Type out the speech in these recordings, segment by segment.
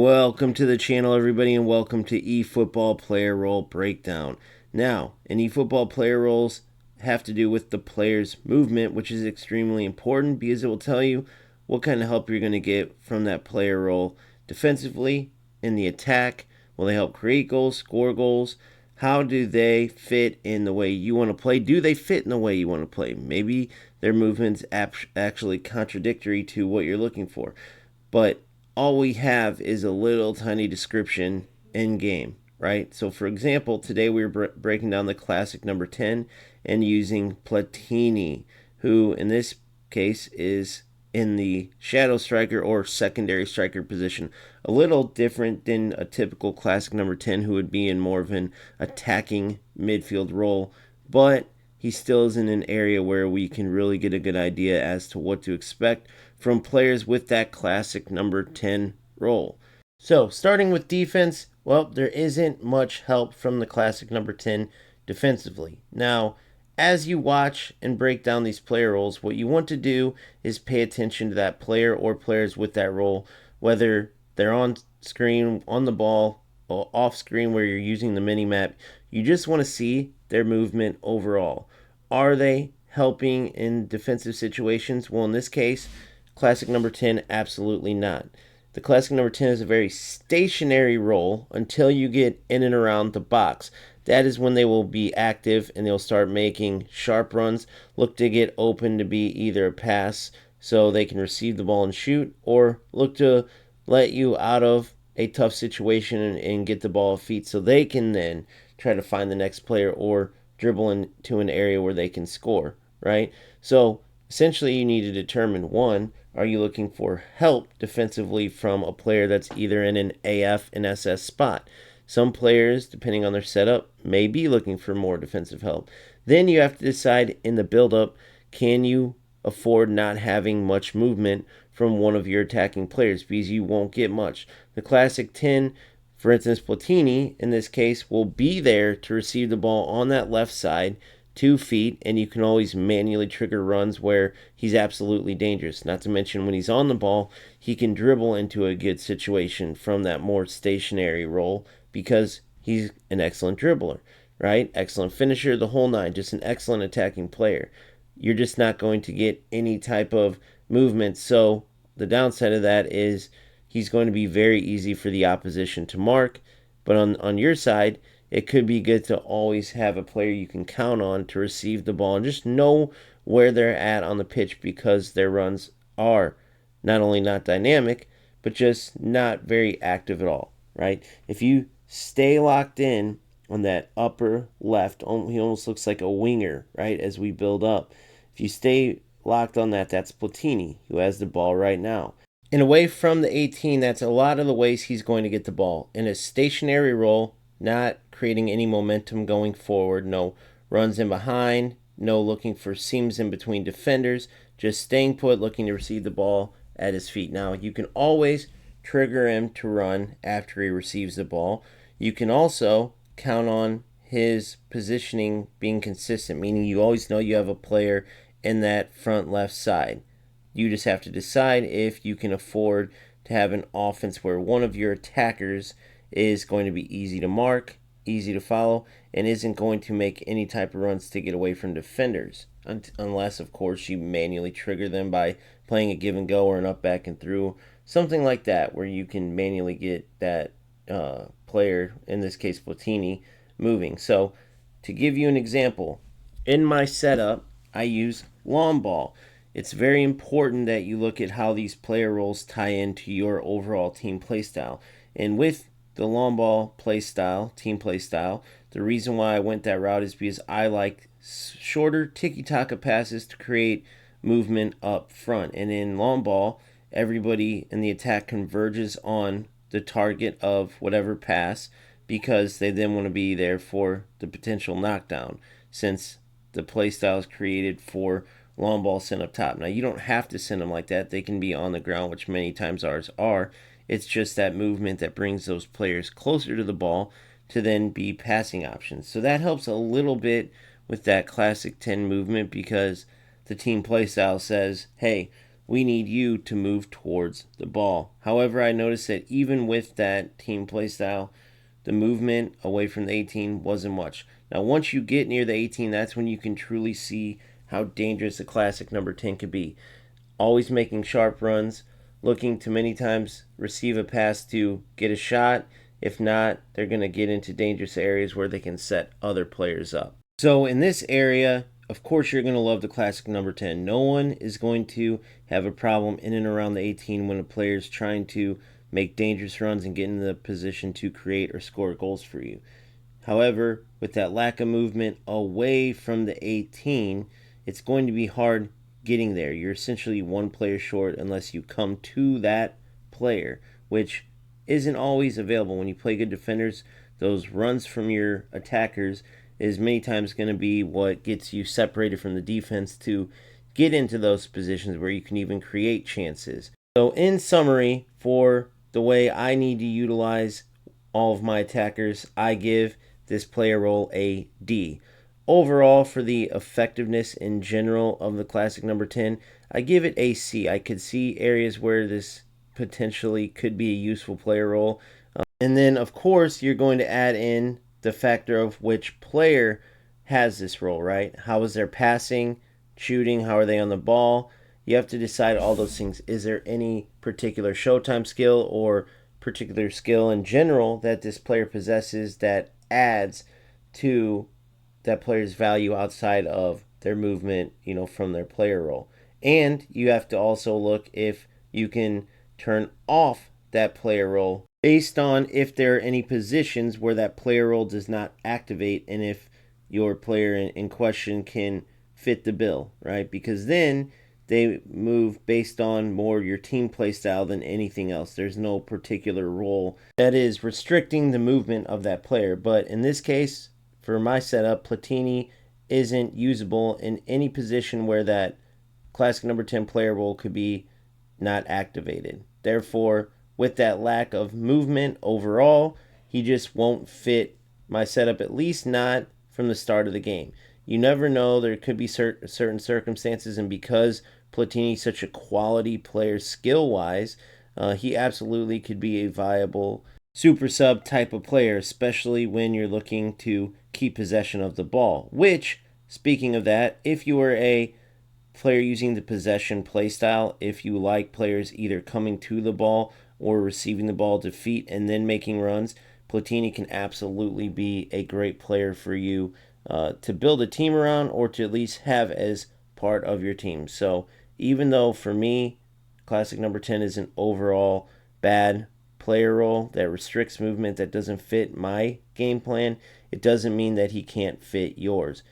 Welcome to the channel, everybody, and welcome to eFootball Player Role Breakdown. Now, in eFootball player roles have to do with the player's movement, which is extremely important because it will tell you what kind of help you're going to get from that player role defensively in the attack. Will they help create goals, score goals? How do they fit in the way you want to play? Do they fit in the way you want to play? Maybe their movement's actually contradictory to what you're looking for. But all we have is a little tiny description in game, right? So for example, today we were breaking down the classic number 10 and using PLATINI, who in this case is in the shadow striker or secondary striker position. A little different than a typical classic number 10 who would be in more of an attacking midfield role, but he still is in an area where we can really get a good idea as to what to expect from players with that classic number 10 role. So, starting with defense, well, there isn't much help from the classic number 10 defensively. Now, as you watch and break down these player roles, what you want to do is pay attention to that player or players with that role, whether they're on screen, on the ball, or off screen where you're using the mini map. You just want to see their movement overall. Are they helping in defensive situations? Well, in this case, classic number 10, absolutely not. The classic number 10 is a very stationary role until you get in and around the box. That is when they will be active and they'll start making sharp runs, look to get open to be either a pass so they can receive the ball and shoot, or look to let you out of a tough situation and get the ball off feet so they can then try to find the next player or dribble into an area where they can score, right? So essentially you need to determine, one, are you looking for help defensively from a player that's either in an AF and SS spot? Some players, depending on their setup, may be looking for more defensive help. Then you have to decide in the build-up, can you afford not having much movement from one of your attacking players, because you won't get much. The classic 10, for instance, PLATINI, in this case, will be there to receive the ball on that left side, 2 feet, and you can always manually trigger runs where he's absolutely dangerous. Not to mention when he's on the ball, he can dribble into a good situation from that more stationary role because he's an excellent dribbler, right? Excellent finisher, the whole nine, just an excellent attacking player. You're just not going to get any type of movement. So the downside of that is he's going to be very easy for the opposition to mark. But on your side, it could be good to always have a player you can count on to receive the ball and just know where they're at on the pitch, because their runs are not only not dynamic, but just not very active at all, right? If you stay locked in on that upper left, he almost looks like a winger, right, as we build up. If you stay locked on that, that's PLATINI, who has the ball right now. And away from the 18, that's a lot of the ways he's going to get the ball. In a stationary role, not creating any momentum going forward, no runs in behind, no looking for seams in between defenders, just staying put, looking to receive the ball at his feet. Now, you can always trigger him to run after he receives the ball. You can also count on his positioning being consistent, meaning you always know you have a player in that front left side. You just have to decide if you can afford to have an offense where one of your attackers is going to be easy to mark, easy to follow, and isn't going to make any type of runs to get away from defenders. Unless, of course, you manually trigger them by playing a give and go or an up, back, and through. Something like that where you can manually get that player, in this case PLATINI, moving. So to give you an example, in my setup, I use long ball. It's very important that you look at how these player roles tie into your overall team playstyle. And with the long ball play style, team play style, the reason why I went that route is because I like shorter tiki-taka passes to create movement up front. And in long ball, everybody in the attack converges on the target of whatever pass because they then want to be there for the potential knockdown, since the play style is created for long ball sent up top. Now, you don't have to send them like that. They can be on the ground, which many times ours are. It's just that movement that brings those players closer to the ball to then be passing options. So that helps a little bit with that classic 10 movement, because the team play style says, hey, we need you to move towards the ball. However, I noticed that even with that team play style, the movement away from the 18 wasn't much. Now, once you get near the 18, that's when you can truly see how dangerous a classic number 10 could be. Always making sharp runs, looking to many times receive a pass to get a shot. If not, they're going to get into dangerous areas where they can set other players up. So in this area, of course, you're going to love the classic number 10. No one is going to have a problem in and around the 18 when a player is trying to make dangerous runs and get in the position to create or score goals for you. However, with that lack of movement away from the 18, it's going to be hard getting there. You're essentially one player short unless you come to that player, which isn't always available. When you play good defenders, those runs from your attackers is many times going to be what gets you separated from the defense to get into those positions where you can even create chances. So in summary, for the way I need to utilize all of my attackers, I give this player role a D. Overall, for the effectiveness in general of the classic number 10, I give it a C. I could see areas where this potentially could be a useful player role. And then, of course, you're going to add in the factor of which player has this role, right? How is their passing, shooting, how are they on the ball? You have to decide all those things. Is there any particular showtime skill or particular skill in general that this player possesses that adds to that player's value outside of their movement, from their player role? And you have to also look if you can turn off that player role based on if there are any positions where that player role does not activate and if your player in question can fit the bill, right? Because then they move based on more your team play style than anything else. There's no particular role that is restricting the movement of that player. But in this case, for my setup, Platini isn't usable in any position where that classic number 10 player role could be not activated. Therefore, with that lack of movement overall, he just won't fit my setup, at least not from the start of the game. You never know, there could be certain circumstances, and because Platini is such a quality player skill-wise, he absolutely could be a viable super sub type of player, especially when you're looking to keep possession of the ball. Which, speaking of that, if you are a player using the possession play style, if you like players either coming to the ball or receiving the ball to feet and then making runs, Platini can absolutely be a great player for you to build a team around or to at least have as part of your team. So even though for me, classic number 10 is an overall bad player role that restricts movement, that doesn't fit my game plan, it doesn't mean that he can't fit yours.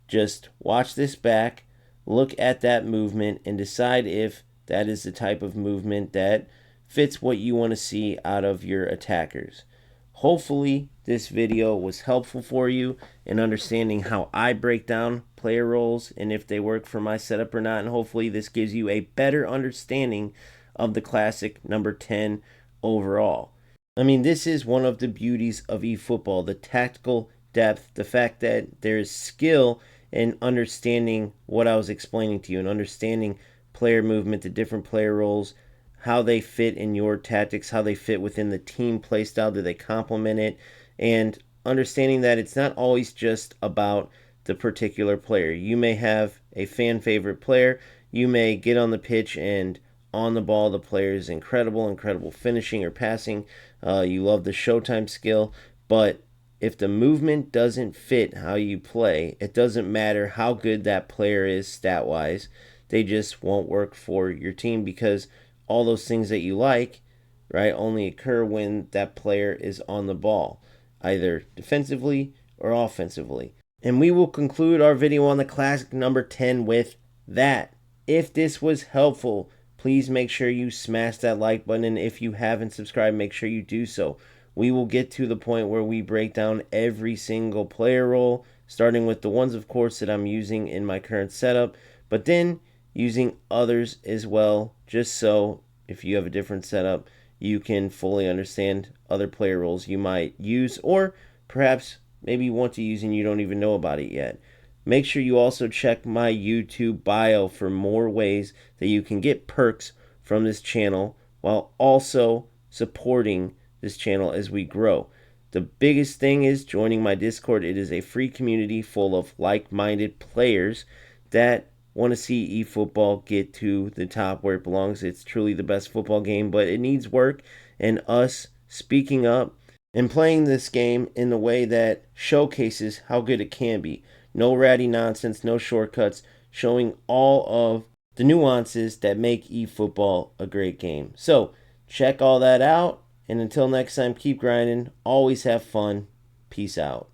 Just watch this back, look at that movement, and decide if that is the type of movement that fits what you want to see out of your attackers. Hopefully this video was helpful for you in understanding how I break down player roles and if they work for my setup or not, and hopefully this gives you a better understanding of the classic number 10 overall. I mean, this is one of the beauties of eFootball, the tactical depth, the fact that there is skill in understanding what I was explaining to you and understanding player movement, the different player roles, how they fit in your tactics, how they fit within the team play style, do they complement it, and understanding that it's not always just about the particular player. You may have a fan favorite player, you may get on the pitch and on the ball the player is incredible finishing or passing, you love the showtime skill, but if the movement doesn't fit how you play, it doesn't matter how good that player is stat-wise, they just won't work for your team because all those things that you like, right, only occur when that player is on the ball, either defensively or offensively. And we will conclude our video on the classic number 10 with that. If this was helpful, please make sure you smash that like button, and if you haven't subscribed, make sure you do so. We will get to the point where we break down every single player role, starting with the ones, of course, that I'm using in my current setup, but then using others as well, just so if you have a different setup, you can fully understand other player roles you might use or perhaps maybe you want to use and you don't even know about it yet. Make sure you also check my YouTube bio for more ways that you can get perks from this channel while also supporting this channel as we grow. The biggest thing is joining my Discord. It is a free community full of like-minded players that want to see eFootball get to the top where it belongs. It's truly the best football game, but it needs work, and us speaking up and playing this game in a way that showcases how good it can be. No ratty nonsense, no shortcuts, showing all of the nuances that make eFootball a great game. So check all that out, and until next time, keep grinding, always have fun. Peace out.